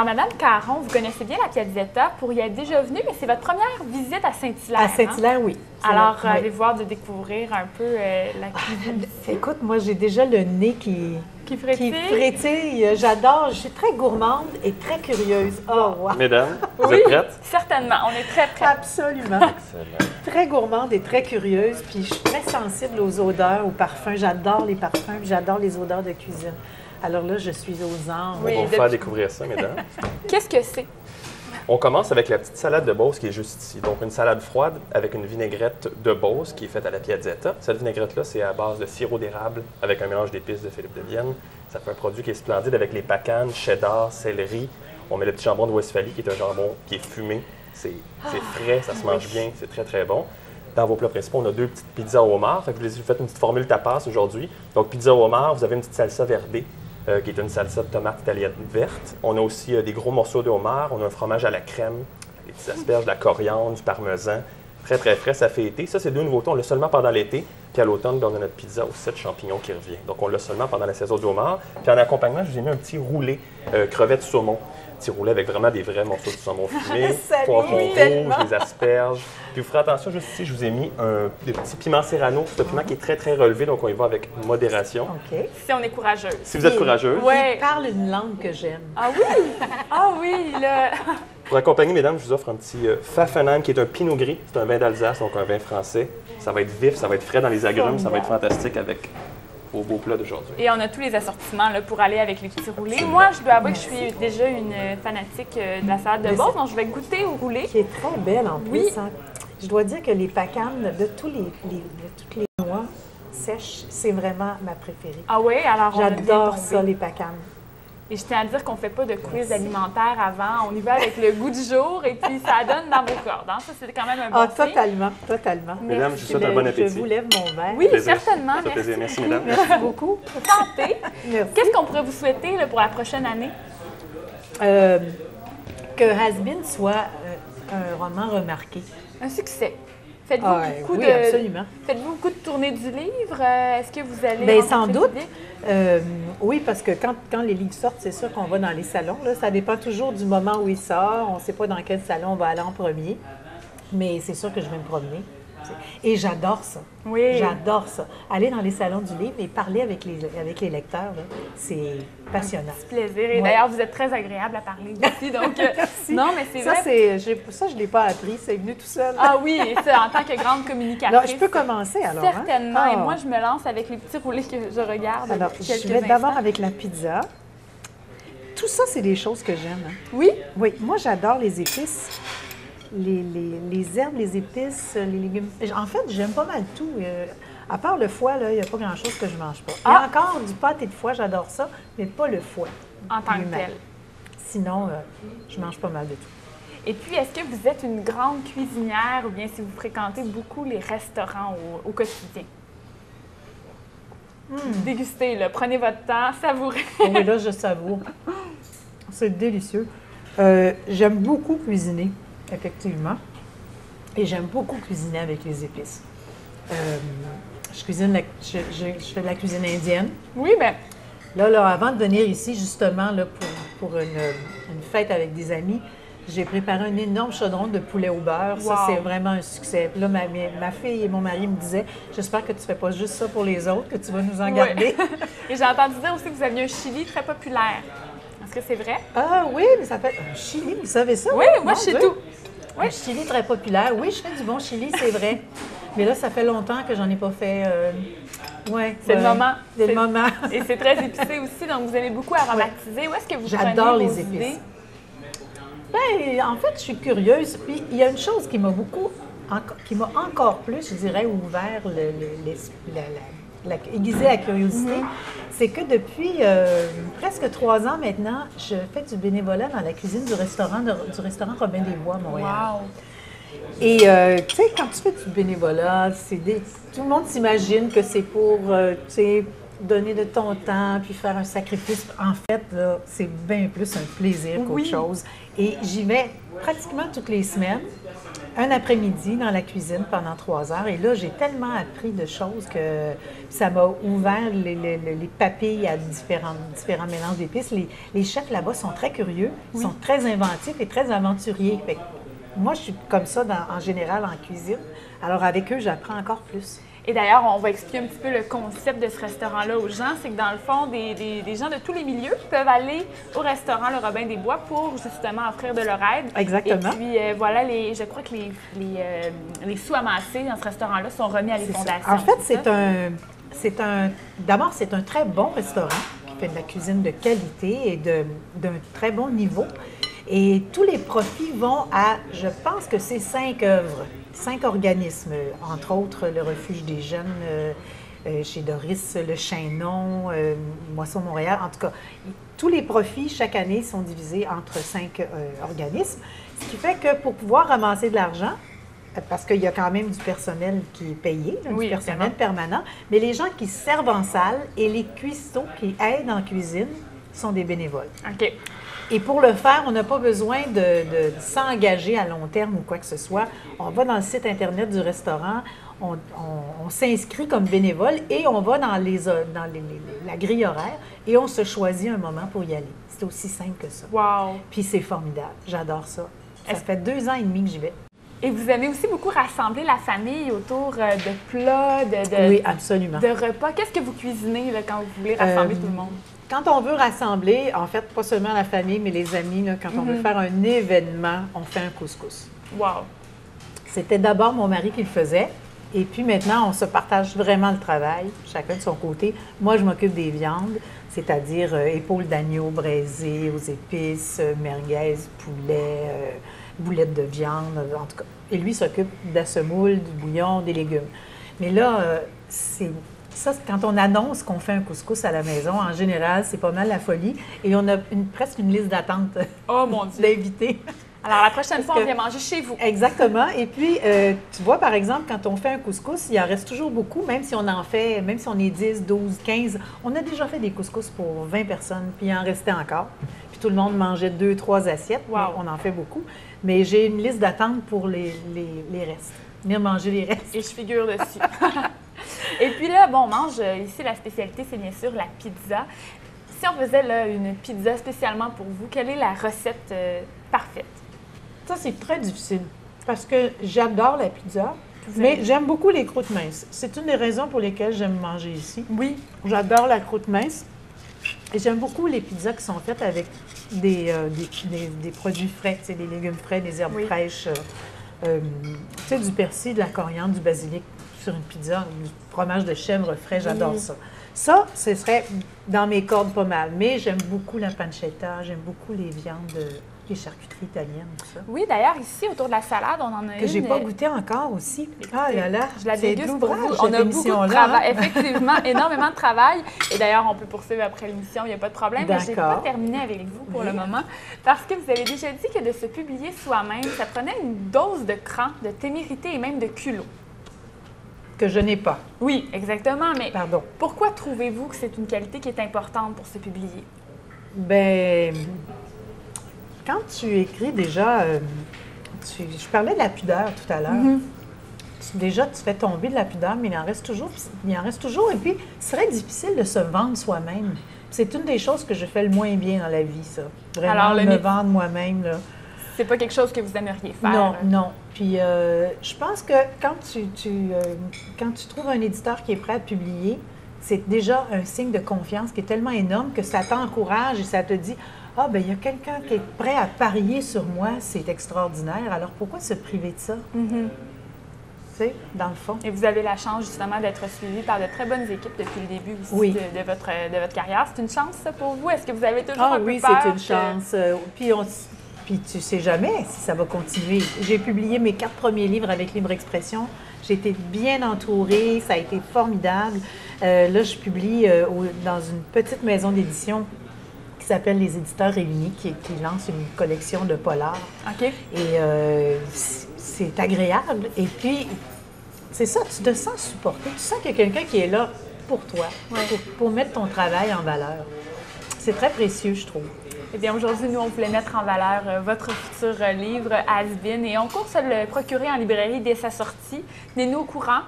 Alors, Madame Caron, vous connaissez bien la Piazzetta pour y être déjà venue, mais c'est votre première visite à Saint-Hilaire. À Saint-Hilaire, oui. Alors, avez-vous hâte de découvrir un peu la cuisine? Écoute, moi, j'ai déjà le nez qui frétille. J'adore. Je suis très gourmande et très curieuse. Oh, wow. Mesdames, vous Oui, êtes prêtes? certainement. On est très prêts. Absolument. Excellent. Très gourmande et très curieuse. Puis je suis très sensible aux odeurs, aux parfums. J'adore les parfums, puis j'adore les odeurs de cuisine. Alors là, je suis aux anges. Oui, On va vous faire découvrir ça, mesdames. Qu'est-ce que c'est? On commence avec la petite salade de Beauce qui est juste ici. Donc, une salade froide avec une vinaigrette de Beauce qui est faite à la Piazzetta. Cette vinaigrette-là, c'est à base de sirop d'érable avec un mélange d'épices de Philippe de Vienne. Ça fait un produit qui est splendide avec les pacanes, cheddar, céleri. On met le petit jambon de Westphalie qui est un jambon qui est fumé. C'est frais, ça se mange bien, c'est très, très bon. Dans vos plats principaux, on a 2 petites pizzas au homard. Fait que vous faites une petite formule tapas aujourd'hui. Donc, pizza au homard, vous avez une petite salsa verdée. Qui est une salsa de tomate italienne verte. On a aussi des gros morceaux de homard. On a un fromage à la crème, des petites asperges, de la coriandre, du parmesan. Très, très frais, ça fait été. Ça, c'est 2 nouveautés. On l'a seulement pendant l'été. Puis à l'automne, on a notre pizza aux 7 champignons qui revient. Donc, on l'a seulement pendant la saison du homard. Puis en accompagnement, je vous ai mis un petit roulé crevettes saumon. Petit roulé avec vraiment des vrais morceaux de saumon fumé, poivrons rouges, des asperges. Puis vous ferez attention, juste ici, je vous ai mis des petits piments serrano. C'est un piment qui est très, très relevé, donc on y va avec modération. OK. Si on est courageuse. Si vous êtes courageuse. Ouais. Il parle une langue que j'aime. Ah oui? Ah oui, là. Pour accompagner, mesdames, je vous offre un petit Pfaffenheim qui est un pinot gris. C'est un vin d'Alsace, donc un vin français. Ça va être vif, ça va être frais dans les agrumes, ça va être fantastique avec vos beaux plats d'aujourd'hui. Et on a tous les assortiments là, pour aller avec les petits roulés. Moi, je dois avouer que je suis déjà une fanatique de la salade de Beauce, donc je vais goûter au roulé. Qui est très belle en plus. Oui. Hein. Je dois dire que les pacanes, de toutes les noix sèches, c'est vraiment ma préférée. Ah oui, alors on a bien J'adore tombé. ça, les pacanes. Et je tiens à dire qu'on ne fait pas de quiz alimentaire avant. On y va avec le goût du jour et puis ça donne dans vos cordes. Hein. Ça, c'est quand même un bon signe. Totalement, totalement. Mesdames, je vous souhaite un bon appétit. Je vous lève mon verre. Oui, Plaisir. certainement. Ça fait plaisir. Merci, mesdames. Merci beaucoup. Santé. Merci. Qu'est-ce qu'on pourrait vous souhaiter là, pour la prochaine année? Que Has-Been soit un roman remarqué. Un succès. Faites-vous beaucoup oui, absolument. Faites-vous beaucoup de tournées du livre? Est-ce que vous allez... Bien, sans rencontrer doute. du public? Oui, parce que quand les livres sortent, c'est sûr qu'on va dans les salons. Là. Ça dépend toujours du moment où il sort. On ne sait pas dans quel salon on va aller en premier. Mais c'est sûr que je vais me promener. Et j'adore ça. Oui. J'adore ça. Aller dans les salons du livre et parler avec les lecteurs, là, c'est passionnant. C'est plaisir. Et Ouais. d'ailleurs, vous êtes très agréable à parler aussi. Donc, Merci. non, mais c'est Ça, vrai. ça, je ne l'ai pas appris. C'est venu tout seul. Ah oui, et ça, en tant que grande communicatrice. Alors, je peux commencer alors. hein? Certainement. Ah. Et moi, je me lance avec les petits roulés que je regarde. Alors, depuis je quelques vais d'abord instants. avec la pizza. Tout ça, c'est des choses que j'aime. hein. Oui? Oui, moi, j'adore les épices. Les herbes, les épices, les légumes. En fait, j'aime pas mal tout. À part le foie, là, il n'y a pas grand-chose que je ne mange pas. Il y a encore du pâté de foie, j'adore ça, mais pas le foie. En tant que lui-même. tel. Sinon, je mange pas mal de tout. Et puis, est-ce que vous êtes une grande cuisinière ou bien si vous fréquentez beaucoup les restaurants au quotidien? Dégustez, là. Prenez votre temps, savourez. Oh, mais là, je savoure. C'est délicieux. J'aime beaucoup cuisiner, effectivement. Et j'aime beaucoup cuisiner avec les épices. Je fais de la cuisine indienne. Oui, bien, Là, avant de venir ici, justement, là, pour une fête avec des amis, j'ai préparé un énorme chaudron de poulet au beurre. Ça, Wow. c'est vraiment un succès. Puis là, ma fille et mon mari me disaient, j'espère que tu ne fais pas juste ça pour les autres, que tu vas nous en garder. Et j'ai entendu dire aussi que vous aviez un chili très populaire. Est-ce que c'est vrai? Ah oui, mais ça fait un chili, vous savez ça? Oui, moi, Mon je sais Dieu. tout. Un chili très populaire. Oui, je fais du bon chili, c'est vrai. Mais là, ça fait longtemps que j'en ai pas fait. Ouais, C'est le moment. C'est le moment. Et c'est très épicé aussi, donc vous aimez beaucoup aromatiser. Où est-ce que vous J'adore prenez les vos épices. idées? Ben, en fait, je suis curieuse. Puis, il y a une chose qui m'a qui m'a encore plus, je dirais, ouvert, aiguisé la curiosité. C'est que depuis presque 3 ans maintenant, je fais du bénévolat dans la cuisine du restaurant Robin des Bois à Montréal. Wow! Et tu sais, quand tu fais du bénévolat, tout le monde s'imagine que c'est pour, tu sais, donner de ton temps puis faire un sacrifice. En fait, là, c'est bien plus un plaisir qu'autre Oui. chose. Et j'y vais pratiquement toutes les semaines. un après-midi dans la cuisine pendant 3 heures. Et là, j'ai tellement appris de choses que ça m'a ouvert les papilles à différents mélanges d'épices. Les chefs là-bas sont très curieux, sont très inventifs et très aventuriers. Fait que moi, je suis comme ça en général en cuisine. Alors avec eux, j'apprends encore plus. Et d'ailleurs, on va expliquer un petit peu le concept de ce restaurant-là aux gens. C'est que dans le fond, des gens de tous les milieux peuvent aller au restaurant Le Robin des Bois pour justement offrir de leur aide. Exactement. Et puis voilà, je crois que les sous amassés dans ce restaurant-là sont remis à les fondations. En fait, d'abord, c'est un très bon restaurant qui fait de la cuisine de qualité et d'un très bon niveau. Et tous les profits vont à, je pense que c'est 5 œuvres. 5 organismes, entre autres le Refuge des jeunes chez Doris, le Chaînon, Moisson Montréal. En tout cas, tous les profits chaque année sont divisés entre 5 organismes, ce qui fait que pour pouvoir ramasser de l'argent, parce qu'il y a quand même du personnel qui est payé, du personnel permanent, mais les gens qui servent en salle et les cuistots qui aident en cuisine sont des bénévoles. OK. Et pour le faire, on n'a pas besoin de s'engager à long terme ou quoi que ce soit. On va dans le site Internet du restaurant, on s'inscrit comme bénévole et on va dans la grille horaire et on se choisit un moment pour y aller. C'est aussi simple que ça. Wow! Puis c'est formidable. J'adore ça. Ça fait 2 ans et demi que j'y vais. Et vous aimez aussi beaucoup rassembler la famille autour de plats, oui, absolument. de repas. Qu'est-ce que vous cuisinez là, quand vous voulez rassembler tout le monde? Quand on veut rassembler, en fait, pas seulement la famille, mais les amis, là, quand on veut faire un événement, on fait un couscous. Wow! C'était d'abord mon mari qui le faisait. Et puis maintenant, on se partage vraiment le travail, chacun de son côté. Moi, je m'occupe des viandes, c'est-à-dire épaules d'agneau braisées aux épices, merguez, poulet, boulettes de viande, en tout cas. Et lui s'occupe de la semoule, du bouillon, des légumes. Mais là, ça, quand on annonce qu'on fait un couscous à la maison, en général, c'est pas mal la folie. Et on a presque une liste d'attente d'invités. Alors, la prochaine fois, on vient manger chez vous. Exactement. Et puis, tu vois, par exemple, quand on fait un couscous, il en reste toujours beaucoup, même si on est 10, 12, 15. On a déjà fait des couscous pour 20 personnes, puis il en restait encore. Puis tout le monde mangeait 2, 3 assiettes. Wow. On en fait beaucoup. Mais j'ai une liste d'attente pour les restes. Venir manger les restes. Et je figure dessus. Et puis là, bon, on mange ici, la spécialité, c'est bien sûr la pizza. Si on faisait là, une pizza spécialement pour vous, quelle est la recette parfaite? Ça, c'est très difficile parce que j'adore la pizza, mais j'aime beaucoup les croûtes minces. C'est une des raisons pour lesquelles j'aime manger ici. Oui. J'adore la croûte mince et j'aime beaucoup les pizzas qui sont faites avec des produits frais, des légumes frais, des herbes fraîches, du persil, de la coriandre, du basilic sur une pizza, du fromage de chèvre frais, j'adore ça. Ça, ce serait dans mes cordes pas mal, mais j'aime beaucoup la pancetta, j'aime beaucoup les viandes, les charcuteries italiennes, tout ça. Oui, d'ailleurs, ici, autour de la salade, on en a une... Que j'ai pas goûté encore aussi. Ah là là, je la déguste pour vous. On a beaucoup de travail, effectivement, énormément de travail. Et d'ailleurs, on peut poursuivre après l'émission, il n'y a pas de problème. Mais je n'ai pas terminé avec vous pour le moment, parce que vous avez déjà dit que de se publier soi-même, ça prenait une dose de cran, de témérité et même de culot. Que je n'ai pas. Oui, exactement, mais pardon. Pourquoi trouvez-vous que c'est une qualité qui est importante pour se publier? Bien, quand tu écris déjà, je parlais de la pudeur tout à l'heure. Déjà, tu fais tomber de la pudeur, mais il en reste toujours. Et puis, ce serait difficile de se vendre soi-même. C'est une des choses que je fais le moins bien dans la vie, ça. Vraiment, alors, me vendre moi-même, là. C'est pas quelque chose que vous aimeriez faire? Non, non. Puis, je pense que quand tu trouves un éditeur qui est prêt à publier, c'est déjà un signe de confiance qui est tellement énorme que ça t'encourage et ça te dit « Ah, bien, il y a quelqu'un qui est prêt à parier sur moi, c'est extraordinaire. Alors, pourquoi se priver de ça? » Tu sais, dans le fond. Et vous avez la chance, justement, d'être suivi par de très bonnes équipes depuis le début aussi de votre carrière. C'est une chance, ça, pour vous? Est-ce que vous avez toujours un peu peur? Oui, c'est une chance. Puis tu sais jamais si ça va continuer. J'ai publié mes 4 premiers livres avec Libre Expression. J'ai été bien entourée, ça a été formidable. Là, je publie dans une petite maison d'édition qui s'appelle Les Éditeurs Réunis, qui lance une collection de polars. OK. Et c'est agréable. Et puis, c'est ça, tu te sens supporté. Tu sens qu'il y a quelqu'un qui est là pour toi, pour mettre ton travail en valeur. C'est très précieux, je trouve. Eh bien, aujourd'hui, nous, on voulait mettre en valeur votre futur livre, Has-Been, et on compte se le procurer en librairie dès sa sortie. Tenez-nous au courant.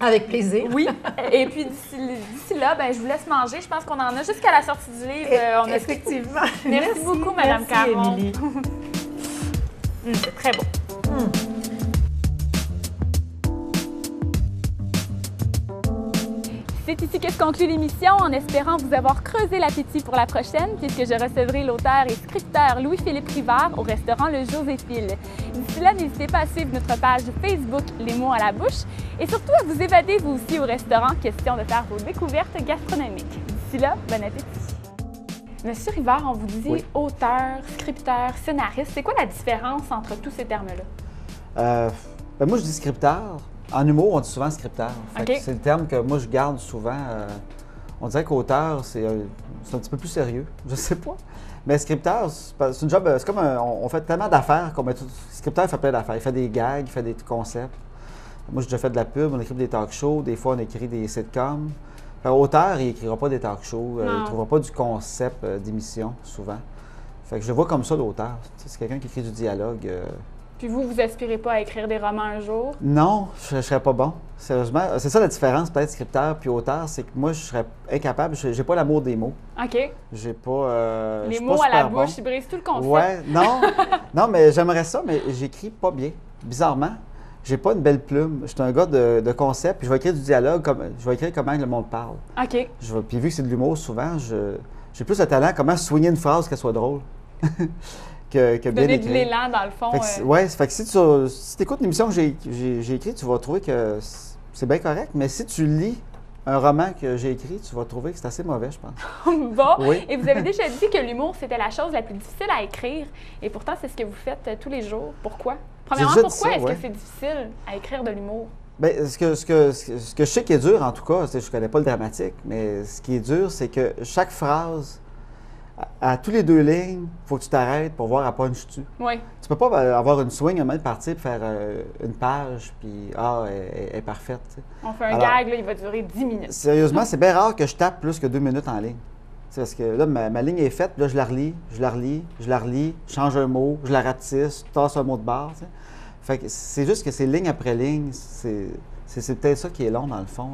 Avec plaisir. Oui. Et puis, d'ici là, ben, je vous laisse manger. Je pense qu'on en a jusqu'à la sortie du livre. Effectivement. Merci beaucoup, Mme Caron. Émilie. C'est très bon. C'est ici que se conclut l'émission, en espérant vous avoir creusé l'appétit pour la prochaine, puisque je recevrai l'auteur et scripteur Louis-Philippe Rivard au restaurant Le Joséphile. D'ici là, n'hésitez pas à suivre notre page Facebook Les mots à la bouche et surtout à vous évader vous aussi au restaurant, question de faire vos découvertes gastronomiques. D'ici là, bon appétit! Monsieur Rivard, on vous dit auteur, scripteur, scénariste. C'est quoi la différence entre tous ces termes-là? Moi, je dis scripteur. En humour, on dit souvent scripteur. Okay. C'est le terme que moi, je garde souvent. On dirait qu'auteur, c'est un petit peu plus sérieux. Je sais pas. Mais scripteur, c'est une job. C'est comme on fait tellement d'affaires qu'on met tout. Scripteur, il fait plein d'affaires. Il fait des gags, il fait des concepts. Moi, j'ai déjà fait de la pub, on écrit des talk shows. Des fois, on écrit des sitcoms. Auteur, il n'écrira pas des talk shows. Il ne trouvera pas du concept d'émission, souvent. Fait que je le vois comme ça, l'auteur. C'est quelqu'un qui écrit du dialogue. Puis vous, vous aspirez pas à écrire des romans un jour? Non, je ne serais pas bon. Sérieusement, c'est ça la différence, peut-être scripteur puis auteur, c'est que moi, je serais incapable. J'ai pas l'amour des mots. OK. J'ai pas. Les mots à la bouche, ils brisent tout le concept. Ouais, non. Non, mais j'aimerais ça, mais j'écris pas bien. Bizarrement, j'ai pas une belle plume. Je suis un gars de concept, puis je vais écrire du dialogue, je vais écrire comment le monde parle. OK. Puis vu que c'est de l'humour, souvent, j'ai plus le talent comment soigner une phrase qu'elle soit drôle. que bien donner écrit. de l'élan, dans le fond. Oui, fait que si tu écoutes l'émission que j'ai écrite, tu vas trouver que c'est bien correct, mais si tu lis un roman que j'ai écrit, tu vas trouver que c'est assez mauvais, je pense. Bon, oui. Et vous avez déjà dit que l'humour, c'était la chose la plus difficile à écrire, et pourtant, c'est ce que vous faites tous les jours. Pourquoi? Premièrement, pourquoi est-ce que c'est difficile à écrire de l'humour? Bien, ce que je sais qui est dur, en tout cas, je ne connais pas le dramatique, mais ce qui est dur, c'est que chaque phrase, à tous les 2 lignes, il faut que tu t'arrêtes pour voir à punch-tu. Oui. Tu peux pas avoir une swing, un moment de partir, puis faire une page, puis elle est parfaite. T'sais. On fait un gag, là, il va durer 10 minutes. Sérieusement, c'est bien rare que je tape plus que 2 minutes en ligne. T'sais, parce que là, ma ligne est faite, puis là, je la relis, je change un mot, je la ratisse, je tasse un mot de barre. T'sais. Fait que c'est juste que c'est ligne après ligne, c'est peut-être ça qui est long, dans le fond.